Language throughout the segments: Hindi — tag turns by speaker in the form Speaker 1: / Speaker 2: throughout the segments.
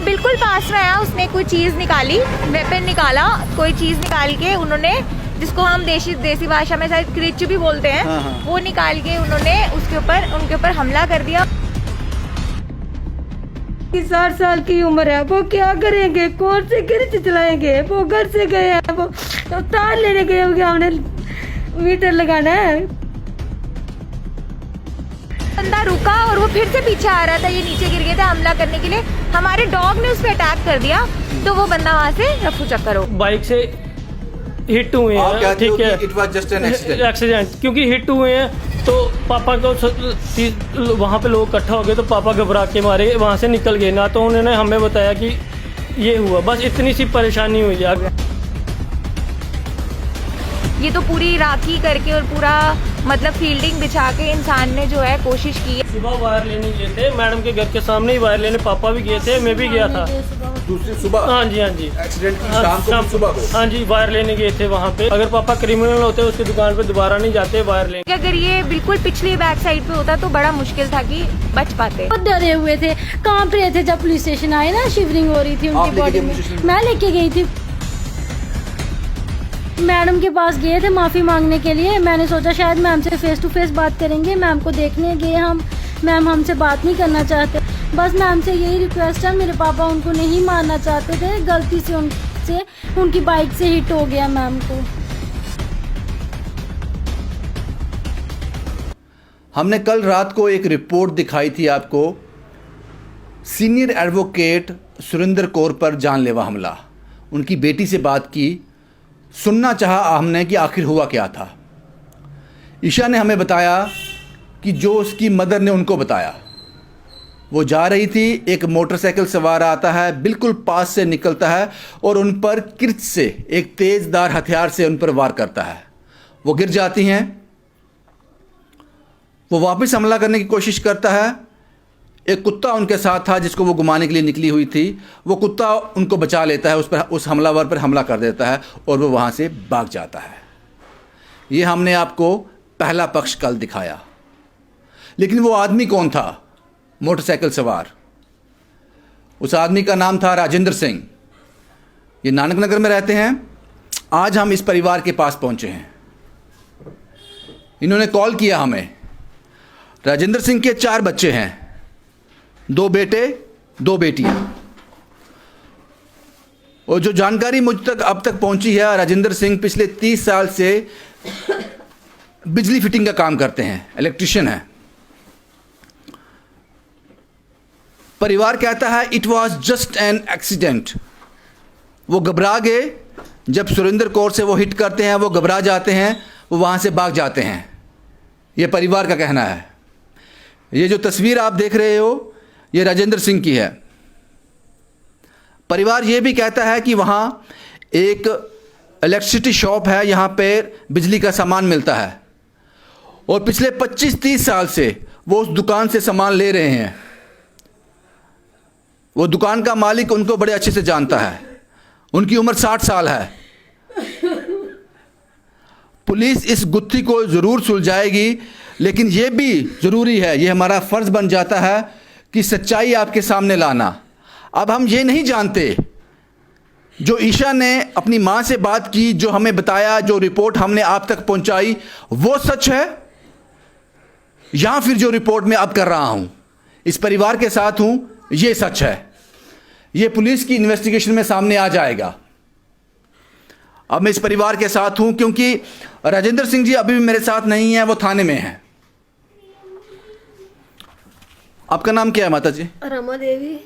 Speaker 1: बिल्कुल पास में आया, उसने कोई चीज़ निकाली, वेपन निकाला, कोई चीज़ निकाल के उन्होंने, जिसको हम देसी भाषा में शायद क्रिच भी बोलते हैं,
Speaker 2: हाँ।
Speaker 1: वो निकाल के उन्होंने उनके ऊपर हमला कर दिया।
Speaker 3: 60 साल की उम्र है, वो क्या करेंगे, कौन से गिरज चलाएंगे, वो घर से गए हैं, वो तो तार लेने गए होंगे, हमने मीटर लगाना है।
Speaker 1: बंदा रुका और वो फिर से पीछे आ रहा था, ये नीचे गिर गया था हमला करने के लिए, हमारे डॉग ने उस पर अटैक कर दिया, तो वो बंदा वहाँ से रफू चक्कर हो।
Speaker 4: बाइक से हिट हुए हैं, ठीक है,
Speaker 2: it was just an
Speaker 4: accident, क्योंकि हिट हुए हैं तो पापा को वहाँ पे लोग इकट्ठा हो गए, तो पापा घबरा के मारे वहाँ से निकल गए, ना तो उन्होंने हमें बताया कि ये हुआ, बस इतनी सी परेशानी हुई है।
Speaker 1: ये तो पूरी राखी करके और पूरा मतलब फील्डिंग बिछा के इंसान ने जो है कोशिश की है।
Speaker 4: सुबह वायर लेने गए थे, मैडम के घर के सामने ही वायर लेने पापा भी गए थे, मैं भी गया था।
Speaker 2: दूसरी सुबह?
Speaker 4: हाँ जी
Speaker 2: एक्सीडेंट की शाम सुबह को?
Speaker 4: हाँ जी, वायर लेने गए थे वहाँ पे। अगर पापा क्रिमिनल होते उसकी दुकान पे दोबारा नहीं जाते वायर लेने।
Speaker 1: अगर ये बिल्कुल पिछली बैक साइड पे होता तो बड़ा मुश्किल था कि बच पाते।
Speaker 3: बहुत डरे हुए थे, कांप रहे थे। जब पुलिस स्टेशन आए ना, शिवरिंग हो रही थी उनकी बॉडी में। मैं लेके गई थी, मैडम के पास गए थे माफ़ी मांगने के लिए। मैंने सोचा शायद मैम से फेस टू फेस बात करेंगे, मैम को देखने गए हम, मैम हमसे बात नहीं करना चाहते। बस मैम से यही रिक्वेस्ट है, मेरे पापा उनको नहीं मारना चाहते थे, गलती से उनकी बाइक से हिट हो गया मैम को।
Speaker 2: हमने कल रात को एक रिपोर्ट दिखाई थी आपको, सीनियर एडवोकेट सुरेंद्र कौर पर जानलेवा हमला। उनकी बेटी से बात की, सुनना चाहा हमने कि आखिर हुआ क्या था। ईशा ने हमें बताया कि जो उसकी मदर ने उनको बताया, वो जा रही थी, एक मोटरसाइकिल सवार आता है, बिल्कुल पास से निकलता है और उन पर किर्च से, एक तेज़दार हथियार से उन पर वार करता है। वो गिर जाती हैं, वो वापस हमला करने की कोशिश करता है। एक कुत्ता उनके साथ था जिसको वो घुमाने के लिए निकली हुई थी, वो कुत्ता उनको बचा लेता है, उस हमलावर पर हमला कर देता है और वो वहाँ से भाग जाता है। ये हमने आपको पहला पक्ष कल दिखाया। लेकिन वो आदमी कौन था मोटरसाइकिल सवार? उस आदमी का नाम था राजेंद्र सिंह। ये नानक नगर में रहते हैं। आज हम इस परिवार के पास पहुंचे हैं। इन्होंने कॉल किया हमें। राजेंद्र सिंह के 4 बच्चे हैं, 2 बेटे 2 बेटियां। और जो जानकारी मुझ तक अब तक पहुंची है, राजेंद्र सिंह पिछले 30 साल से बिजली फिटिंग का काम करते हैं, इलेक्ट्रिशियन है। परिवार कहता है it was just an accident. वो घबरा गए, जब सुरेंद्र कौर से वो हिट करते हैं, वो घबरा जाते हैं, वो वहाँ से भाग जाते हैं। ये परिवार का कहना है। ये जो तस्वीर आप देख रहे हो, ये राजेंद्र सिंह की है। परिवार ये भी कहता है कि वहाँ एक इलेक्ट्रिसिटी शॉप है, यहाँ पे बिजली का सामान मिलता है और पिछले 25-30 साल से वो उस दुकान से सामान ले रहे हैं। वो दुकान का मालिक उनको बड़े अच्छे से जानता है। उनकी उम्र 60 साल है। पुलिस इस गुत्थी को ज़रूर सुलझाएगी, लेकिन ये भी ज़रूरी है, ये हमारा फ़र्ज़ बन जाता है कि सच्चाई आपके सामने लाना। अब हम ये नहीं जानते, जो ईशा ने अपनी माँ से बात की, जो हमें बताया, जो रिपोर्ट हमने आप तक पहुँचाई, वो सच है या फिर जो रिपोर्ट मैं अब कर रहा हूँ, इस परिवार के साथ हूँ, ये सच है। ये पुलिस की इन्वेस्टिगेशन में सामने आ जाएगा। अब मैं इस परिवार के साथ हूं क्योंकि राजेंद्र सिंह जी अभी भी मेरे साथ नहीं है, वो थाने में हैं। आपका नाम क्या है माता जी?
Speaker 3: रमा देवी।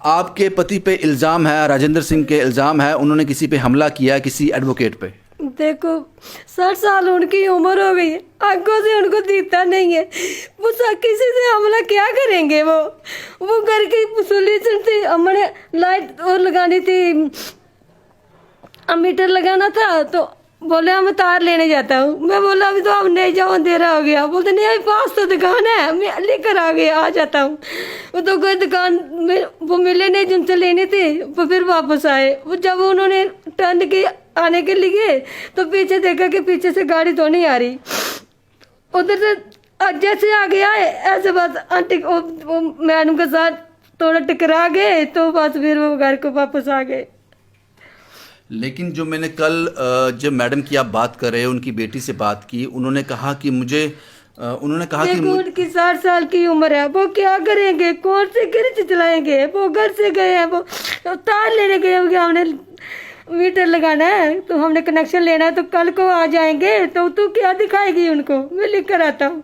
Speaker 2: आपके पति पे इल्ज़ाम है, राजेंद्र सिंह के इल्ज़ाम है, उन्होंने किसी पे हमला किया, किसी एडवोकेट पे।
Speaker 3: देखो 60 साल उनकी उम्र हो गई, आंखों से उनको दिखता नहीं है। वो किसी से हमला क्या करेंगे? वो घर की सोल्यूशन थी, हमने लाइट और लगानी थी, मीटर लगाना था, तो बोले हम तार लेने जाता हूँ। मैं बोला अभी तो आप नहीं जाओ, अंधेरा हो गया। बोलते नहीं अभी पास तो दुकान है, मैं लेकर आ गया, आ जाता हूँ। वो तो कोई दुकान में वो मिले नहीं जिनसे लेने थे, वो फिर वापस आए। वो जब उन्होंने टर्न के आने के लिए तो पीछे देखा कि पीछे से गाड़ी तो नहीं आ रही, उधर से जैसे आ गया है ऐसे बस आंटी वो मैडम के साथ थोड़ा टकरा गए तो बस फिर वो घर को वापस आ गए।
Speaker 2: लेकिन जो मैंने कल जब मैडम की आप बात कर रहे हैं, उनकी बेटी से बात की, उन्होंने कहा कि मुझे उन्होंने कहा कि
Speaker 3: देखो उनकी 60 साल की उम्र है, वो क्या करेंगे, कौन से गिरज चलाएंगे। वो घर से गए हैं, वो तार लेने गए होंगे, हमने मीटर लगाना है तो हमने कनेक्शन लेना है, तो कल को आ जाएंगे तो तू क्या दिखाएगी उनको। मैं लिख कर आता हूँ,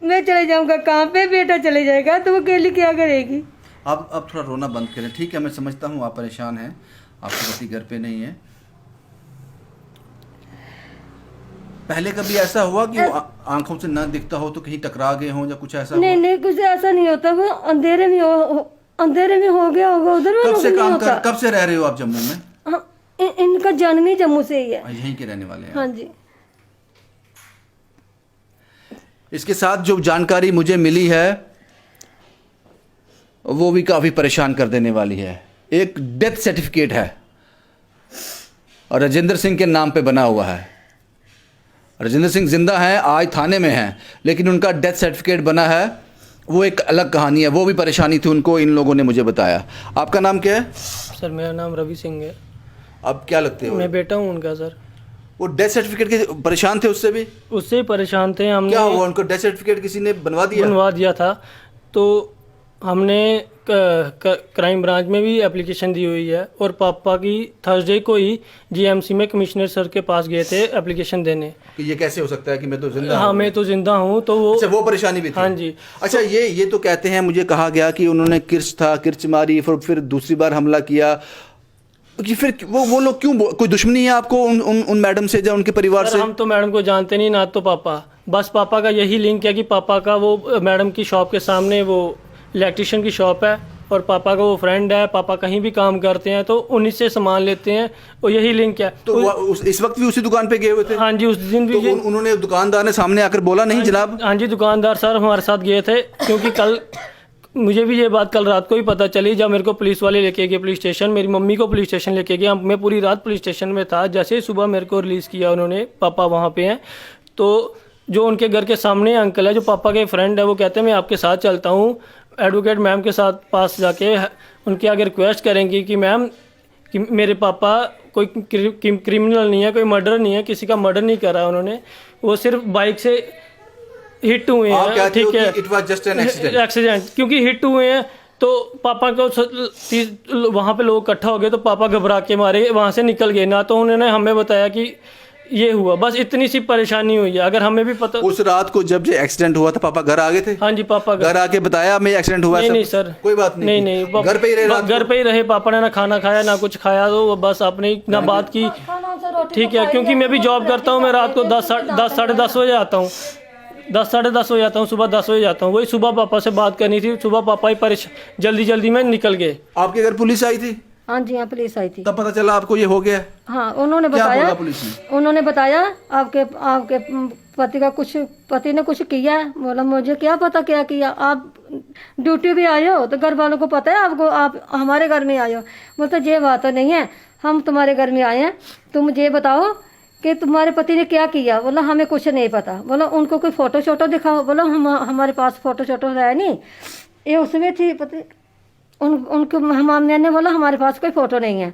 Speaker 3: मैं चले जाऊँगा काम पे, बेटा चले जाएगा तो वो अकेली क्या करेगी।
Speaker 2: अब थोड़ा रोना बंद करें, ठीक है? मैं समझता हूँ आप परेशान हैं, आपके पति घर पे नहीं है। पहले कभी ऐसा हुआ कि वो आंखों से ना दिखता हो तो कहीं टकरा गए हों या कुछ ऐसा
Speaker 3: नहीं
Speaker 2: हुआ?
Speaker 3: नहीं, कुछ ऐसा नहीं होता, वो अंधेरे में अंधेरे में हो गया होगा उधर।
Speaker 2: कब से
Speaker 3: नहीं
Speaker 2: काम
Speaker 3: होता।
Speaker 2: कब से रह रहे हो आप जम्मू में?
Speaker 3: हाँ, इनका जन्म ही जम्मू से ही है।
Speaker 2: यहीं के रहने वाले हैं?
Speaker 3: हाँ जी।
Speaker 2: इसके साथ जो जानकारी मुझे मिली है वो भी काफ़ी परेशान कर देने वाली है। एक डेथ सर्टिफिकेट है और राजेंद्र सिंह के नाम पे बना हुआ है। राजेंद्र सिंह जिंदा हैं, आज थाने में हैं, लेकिन उनका डेथ सर्टिफिकेट बना है, वो एक अलग कहानी है। वो भी परेशानी थी उनको, इन लोगों ने मुझे बताया। आपका नाम क्या है?
Speaker 4: सर मेरा नाम रवि सिंह है।
Speaker 2: आप क्या लगते हो?
Speaker 4: मैं बेटा हूँ उनका सर।
Speaker 2: वो डेथ सर्टिफिकेट के परेशान थे उससे भी?
Speaker 4: उससे ही परेशान थे। हमने
Speaker 2: क्या हुआ, उनको डेथ सर्टिफिकेट किसी ने बनवा दिया
Speaker 4: था, तो हमने क्राइम ब्रांच में भी एप्लीकेशन दी हुई है, और पापा की थर्सडे को ही जीएमसी में कमिश्नर सर के पास गए थे एप्लीकेशन देने
Speaker 2: कि ये कैसे हो सकता है कि मैं तो जिंदा
Speaker 4: हाँ
Speaker 2: हूँ।
Speaker 4: मैं तो जिंदा हूँ। तो वो
Speaker 2: अच्छा, वो परेशानी भी थी?
Speaker 4: हाँ जी।
Speaker 2: अच्छा, ये तो कहते हैं, मुझे कहा गया कि उन्होंने किर्च मारी, फिर दूसरी बार हमला किया कि फिर वो लोग क्यों, कोई दुश्मनी है आपको उन मैडम से या उनके परिवार से?
Speaker 4: हम तो मैडम को जानते नहीं, ना तो पापा। बस पापा का यही लिंक है कि पापा का वो मैडम की शॉप के सामने वो इलेक्ट्रिशियन की शॉप है, और पापा का वो फ्रेंड है, पापा कहीं भी काम करते हैं तो उन्हीं से सामान लेते हैं, और यही लिंक है।
Speaker 2: तो इस वक्त भी उसी दुकान पे गए हुए थे?
Speaker 4: हाँ जी, उस दिन भी
Speaker 2: तो उन्होंने, दुकानदार ने सामने आकर बोला नहीं जनाब?
Speaker 4: हाँ जी, दुकानदार सर हमारे साथ गए थे, क्योंकि कल मुझे भी ये बात कल रात को ही पता चली, जब मेरे को पुलिस वाले लेके गए पुलिस स्टेशन, मेरी मम्मी को पुलिस स्टेशन लेके गए। मैं पूरी रात पुलिस स्टेशन में था। जैसे ही सुबह मेरे को रिलीज़ किया उन्होंने, पापा वहाँ पे हैं, तो जो उनके घर के सामने अंकल है, जो पापा के फ्रेंड है, वो कहते हैं मैं आपके साथ चलता हूँ। एडवोकेट मैम के साथ पास जाके उनके आगे रिक्वेस्ट करेंगी कि मैम, कि मेरे पापा कोई क्रिमिनल नहीं है, कोई मर्डर नहीं है, किसी का मर्डर नहीं करा उन्होंने, वो सिर्फ बाइक से हिट हुए हैं। ठीक है,
Speaker 2: it was just an
Speaker 4: accident, क्योंकि हिट हुए हैं तो पापा को वहाँ पे लोग इकट्ठा हो गए, तो पापा घबरा के मारे वहाँ से निकल गए। ना तो उन्होंने हमें बताया कि ये हुआ, बस इतनी सी परेशानी हुई है। अगर हमें भी पता,
Speaker 2: उस रात को जब एक्सीडेंट हुआ था पापा घर आ गए थे?
Speaker 4: हाँ जी, पापा
Speaker 2: घर आके बताया मैं एक्सीडेंट हुआ?
Speaker 4: नहीं सर,
Speaker 2: कोई बात नहीं।
Speaker 4: नहीं,
Speaker 2: घर पे ही रहे?
Speaker 4: घर पे ही रहे। पापा ने ना खाना खाया ना कुछ खाया, तो बस आपने ना बात की। ठीक है, क्योंकि मैं भी जॉब करता हूँ, मैं रात को 10 साढ़े 10 बजे आता हूँ, 10 साढ़े 10 बजे आता हूँ, सुबह 10 बजे जाता हूँ। वही सुबह पापा से बात करनी थी, सुबह पापा ही जल्दी में निकल गए।
Speaker 2: आपके घर पुलिस आई थी?
Speaker 3: हाँ जी, यहाँ पुलिस आई थी।
Speaker 2: तब पता चला आपको ये हो गया?
Speaker 3: हाँ, उन्होंने
Speaker 2: क्या
Speaker 3: बताया,
Speaker 2: बोला पुलिस ने?
Speaker 3: उन्होंने बताया आपके पति ने कुछ किया है। बोला मुझे क्या पता क्या किया, आप ड्यूटी भी आए हो तो घर वालों को पता है आपको, आप हमारे घर में आए हो। बोलता ये बात तो नहीं है, हम तुम्हारे घर में आए हैं, तुम मुझे बताओ कि तुम्हारे पति ने क्या किया। बोला हमें कुछ नहीं पता। बोला उनको कोई फोटो शोटो दिखाओ। बोला हमारे पास फोटो शोटो है नहीं, ये उसमें थी पति उनको। मैंने बोला हमारे पास कोई फ़ोटो नहीं है।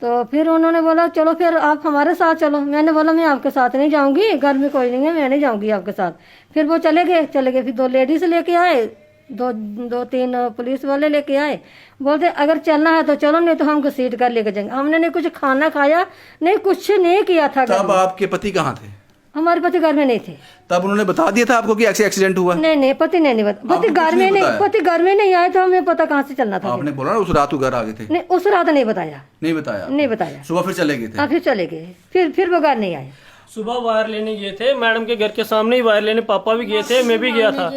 Speaker 3: तो फिर उन्होंने बोला चलो फिर आप हमारे साथ चलो। मैंने बोला मैं आपके साथ नहीं जाऊंगी, घर में कोई नहीं है, मैं नहीं जाऊंगी आपके साथ। फिर वो चले गए। फिर 2 लेडीज लेके आए, 2-3 पुलिस वाले लेके आए। बोलते अगर चलना है तो चलो, नहीं तो हम घसीट कर लेके जाएंगे। हमने नहीं कुछ खाना खाया, नहीं कुछ नहीं किया था।
Speaker 2: तब आपके पति कहाँ थे?
Speaker 3: हमारे पति घर में नहीं थे।
Speaker 2: तब उन्होंने बता दिया था आपको कि ऐसे एक्सीडेंट हुआ?
Speaker 3: नहीं, पति ने नहीं बताया। पति घर में नहीं आए तो हमें पता कहाँ से चलना था।
Speaker 2: आपने बोला ना उस रात घर आ गए थे?
Speaker 3: नहीं, उस रात नहीं बताया।
Speaker 2: नहीं बताया। सुबह फिर चले गए थे?
Speaker 3: हाँ, फिर चले गए। फिर वो घर नहीं आए।
Speaker 4: सुबह वायर लेने गए थे, मैडम के घर के सामने ही वायर लेने पापा भी गए थे, मैं भी गया था।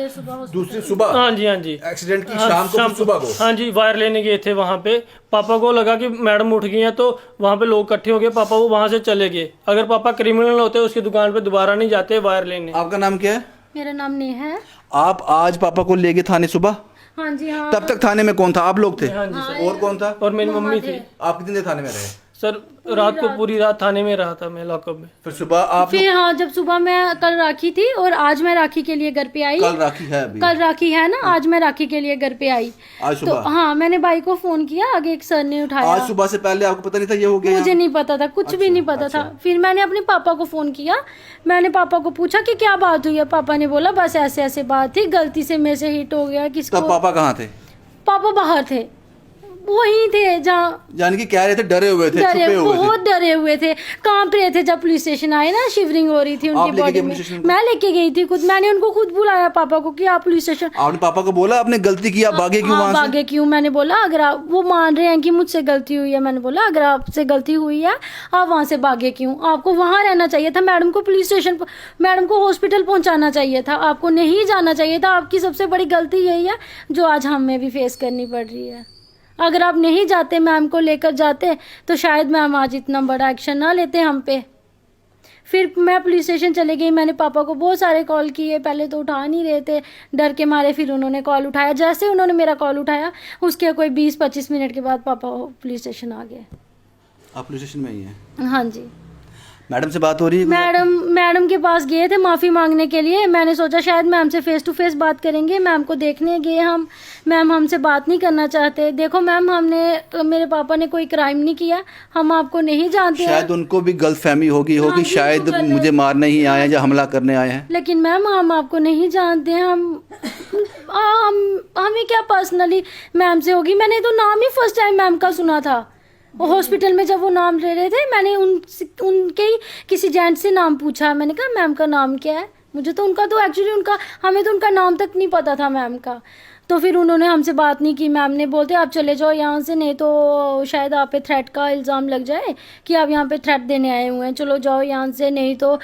Speaker 2: दूसरी सुबह?
Speaker 4: हाँ जी
Speaker 2: एक्सीडेंट की शाम को, सुबह को?
Speaker 4: हाँ जी, वायर लेने गए थे वहाँ पे। पापा को लगा कि मैडम उठ गई हैं, तो वहाँ पे लोग इकट्ठे हो गए, पापा वो वहाँ से चले गए। अगर पापा क्रिमिनल होते उसकी दुकान पे दोबारा नहीं जाते वायर लेने।
Speaker 2: आपका नाम क्या है?
Speaker 3: मेरा नाम नेहा है।
Speaker 2: आप आज पापा को ले गए थाने सुबह?
Speaker 3: हाँ जी। हाँ,
Speaker 2: तब तक थाने में कौन था? आप लोग थे?
Speaker 4: हाँ जी सर।
Speaker 2: और कौन था?
Speaker 4: और मेरी मम्मी थी।
Speaker 2: आप कितने थाने में रहे?
Speaker 4: सर रात को पूरी रात थाने में रहा था मैं, लॉकअप में।
Speaker 2: फिर सुबह आप
Speaker 3: फिर हाँ, जब सुबह मैं कल राखी थी और आज मैं राखी के लिए घर पे आई।
Speaker 2: कल राखी है अभी?
Speaker 3: कल राखी है ना, आज मैं राखी के लिए घर पे आई।
Speaker 2: आज
Speaker 3: तो
Speaker 2: सुबह?
Speaker 3: हाँ, मैंने भाई को फोन किया, आगे एक सर ने उठाया।
Speaker 2: आज सुबह से पहले आपको पता नहीं था ये हो गया?
Speaker 3: मुझे नहीं पता था, कुछ भी नहीं पता था। फिर मैंने अपने पापा को फोन किया, मैंने पापा को पूछा कि क्या बात हुई है। पापा ने बोला बस ऐसे ऐसे बात थी, गलती से मेरे से हिट हो गया। किसको?
Speaker 2: तब पापा कहाँ थे?
Speaker 3: पापा बाहर थे, वहीं थे जहाँ।
Speaker 2: यानी कि कह रहे थे डरे हुए थे, छुपे हुए थे।
Speaker 3: बहुत डरे हुए थे, कांप रहे थे। जब पुलिस स्टेशन आए ना, शिवरिंग हो रही थी
Speaker 2: आप
Speaker 3: उनकी
Speaker 2: लेके
Speaker 3: बॉडी
Speaker 2: गए
Speaker 3: में।
Speaker 2: पुलिस स्टेशन को?
Speaker 3: मैं लेके गई थी खुद, मैंने उनको खुद बुलाया पापा को कि आप पुलिस स्टेशन।
Speaker 2: आपने पापा को बोला आपने गलती की, आप भागे क्यों
Speaker 3: हाँ,
Speaker 2: वहां से?
Speaker 3: भागे क्यों? मैंने बोला अगर आप, वो मान रहे हैं कि मुझसे गलती हुई है, मैंने बोला अगर आपसे गलती हुई है आप वहां से भागे क्यों? आपको वहां रहना चाहिए था, मैडम को पुलिस स्टेशन, मैडम को हॉस्पिटल पहुंचाना चाहिए था, आपको नहीं जाना चाहिए था। आपकी सबसे बड़ी गलती यही है जो आज हमें भी फेस करनी पड़ रही है। अगर आप नहीं जाते, मैम को लेकर जाते, तो शायद मैम आज इतना बड़ा एक्शन ना लेते हम पे। फिर मैं पुलिस स्टेशन चले गई, मैंने पापा को बहुत सारे कॉल किए, पहले तो उठा नहीं रहे थे डर के मारे। फिर उन्होंने कॉल उठाया, जैसे उन्होंने मेरा कॉल उठाया उसके कोई 20-25 मिनट के बाद पापा पुलिस स्टेशन आ गए।
Speaker 2: आप पुलिस स्टेशन में ही हैं?
Speaker 3: हाँ जी।
Speaker 2: मैडम से बात हो रही है?
Speaker 3: मैडम के पास गए थे माफ़ी मांगने के लिए। मैंने सोचा शायद मैम से फेस टू फेस बात करेंगे, मैम को देखने गए हम। मैम हमसे बात नहीं करना चाहते। देखो मैम, हमने, मेरे पापा ने कोई क्राइम नहीं किया, हम आपको नहीं जानते हैं।
Speaker 2: शायद उनको भी गलतफहमी होगी
Speaker 3: हाँ जी,
Speaker 2: शायद
Speaker 3: वो
Speaker 2: मुझे मारने ही आए हैं या हमला करने आए हैं।
Speaker 3: लेकिन मैम हम आपको नहीं जानते हैं। हमें क्या पर्सनली मैम से होगी? मैंने तो नाम ही फर्स्ट टाइम मैम का सुना था। वो हॉस्पिटल में जब वो नाम ले रहे थे, मैंने उनके ही किसी जेंट से नाम पूछा। मैंने कहा मैम का नाम क्या है? मुझे तो उनका, तो एक्चुअली उनका, हमें तो उनका नाम तक नहीं पता था मैम का। तो फिर उन्होंने हमसे बात नहीं की। मैम ने बोलते आप चले जाओ यहाँ से, नहीं तो शायद आप पे थ्रेट का इल्ज़ाम लग जाए कि आप यहाँ पे थ्रेट देने आए हुए हैं, चलो जाओ यहाँ से, नहीं तो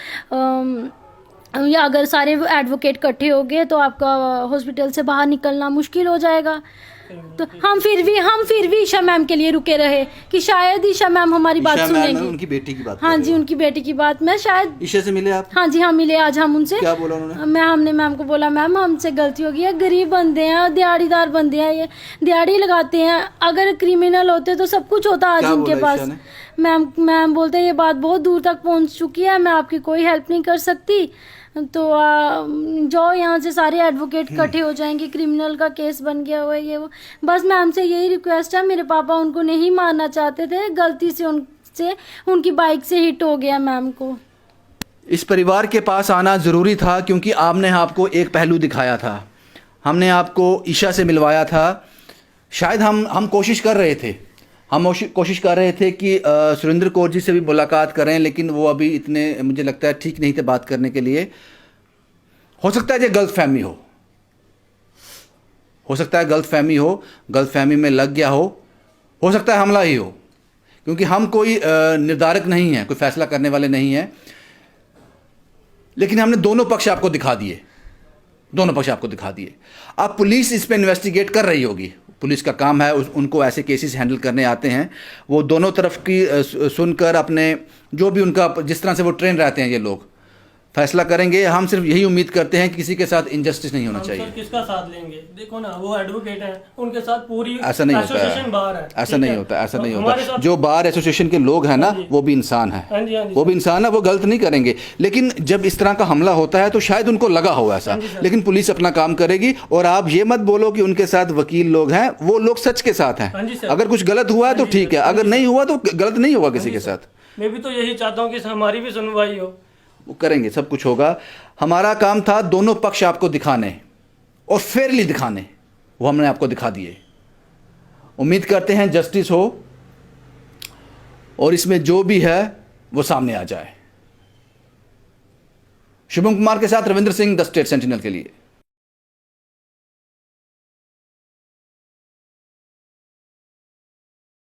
Speaker 3: या अगर सारे एडवोकेट इकट्ठे हो गए तो आपका हॉस्पिटल से बाहर निकलना मुश्किल हो जाएगा। तो हम फिर भी ईशा मैम के लिए रुके रहे कि शायद ईशा मैम हमारी बात सुनेंगी।
Speaker 2: उनकी बेटी की बात?
Speaker 3: हाँ जी, उनकी बेटी की बात। मैं शायद
Speaker 2: ईशा से मिले आप?
Speaker 3: हाँ जी, हाँ मिले आज हम उनसे।
Speaker 2: क्या बोला उन्होंने?
Speaker 3: हमने मैम को बोला मैम हमसे गलती हो गई है, गरीब बंदे हैं, दिहाड़ीदार बंदे हैं, ये दिहाड़ी लगाते हैं, अगर क्रिमिनल होते तो सब कुछ होता आज इनके पास। मैम बोलते ये बात बहुत दूर तक पहुंच चुकी है, मैं आपकी कोई हेल्प नहीं कर सकती, तो जाओ यहाँ से, सारे एडवोकेट इकट्ठे हो जाएंगे, क्रिमिनल का केस बन गया हुआ है ये वो। बस मैम से यही रिक्वेस्ट है। मेरे पापा उनको नहीं मारना चाहते थे, गलती से उनकी बाइक से हिट हो गया मैम को।
Speaker 2: इस परिवार के पास आना ज़रूरी था क्योंकि आपने आपको एक पहलू दिखाया था, हमने आपको ईशा से मिलवाया था। शायद हम कोशिश कर रहे थे, कोशिश कर रहे थे कि सुरेंद्र कौर जी से भी मुलाकात करें, लेकिन वो अभी इतने, मुझे लगता है, ठीक नहीं थे बात करने के लिए। हो सकता है ये गलतफहमी हो सकता है गलतफहमी में लग गया हो सकता है हमला ही हो, क्योंकि हम कोई निर्धारक नहीं है, कोई फैसला करने वाले नहीं हैं। लेकिन हमने दोनों पक्ष आपको दिखा दिए। अब पुलिस इस पे इन्वेस्टिगेट कर रही होगी, पुलिस का काम है, उनको ऐसे केसेस हैंडल करने आते हैं। वो दोनों तरफ की सुनकर अपने, जो भी उनका, जिस तरह से वो ट्रेन रहते हैं ये लोग, फैसला करेंगे। हम सिर्फ यही उम्मीद करते हैं कि किसी के साथ इनजस्टिस नहीं होना चाहिए।
Speaker 4: किसका साथ लेंगे? देखो ना, वो एडवोकेट है, उनके साथ पूरी
Speaker 2: ऐसा नहीं होता है, ऐसा नहीं होता। जो बार एसोसिएशन के लोग हैं ना, वो भी इंसान है, वो भी इंसान है, वो गलत नहीं करेंगे। लेकिन जब इस तरह का हमला होता है तो शायद उनको लगा हो ऐसा, लेकिन पुलिस अपना काम करेगी। और आप ये मत बोलो कि उनके साथ वकील लोग हैं, वो लोग सच के साथ हैं। अगर कुछ गलत हुआ है तो ठीक है, अगर नहीं हुआ तो गलत नहीं होगा किसी के साथ।
Speaker 4: मैं भी तो यही चाहता हूँ कि हमारी भी सुनवाई हो।
Speaker 2: वो करेंगे, सब कुछ होगा। हमारा काम था दोनों पक्ष आपको दिखाने और फेयरली दिखाने, वो हमने आपको दिखा दिए। उम्मीद करते हैं जस्टिस हो और इसमें जो भी है वो सामने आ जाए। शुभम कुमार के साथ Ravindra Singh, the state sentinel के लिए।